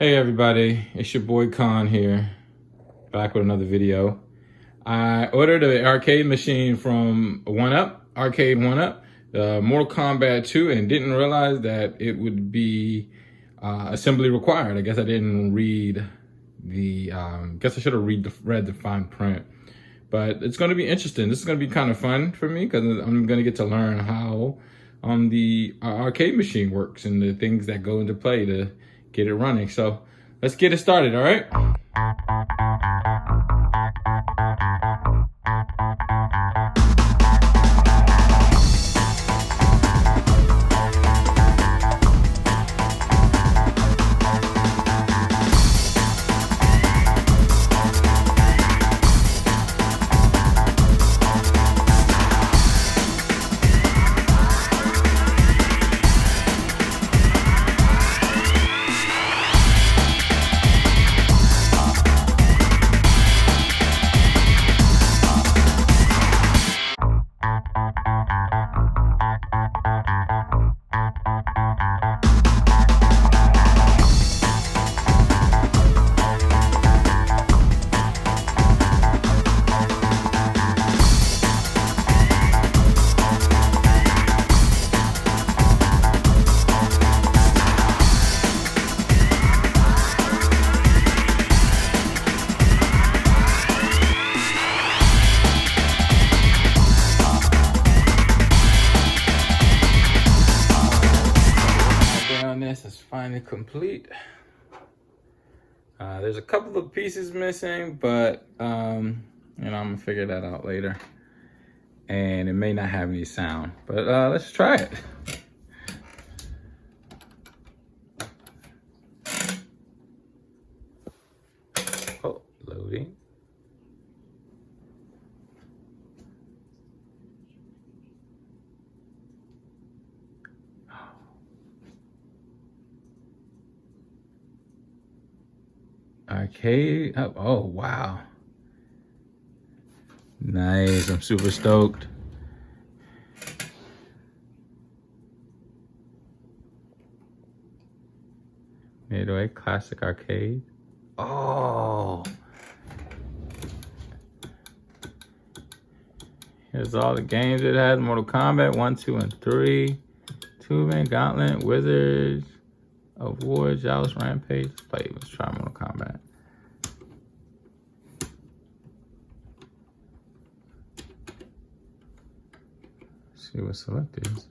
Hey everybody, it's your boy Khan here, back with another video. I ordered an arcade machine from Aracade1Up, Mortal Kombat 2, and didn't realize that it would be assembly required. I guess I didn't read the, guess I should have read the fine print. But it's going to be interesting. This is going to be kind of fun for me because I'm going to get to learn how the arcade machine works and the things that go into play to get it running. So let's get it started, all right? This is finally complete. There's a couple of pieces missing, but I'm gonna figure that out later. And it may not have any sound, but let's try it. Oh, loading. Aracade1Up. Oh, wow. Nice. I'm super stoked. Midway Classic Arcade. Oh. Here's all the games it has. Mortal Kombat 1, 2, and 3. Two-Man Gauntlet, Wizards of War, Joust, Rampage. Let's try Mortal Kombat. See what selected is.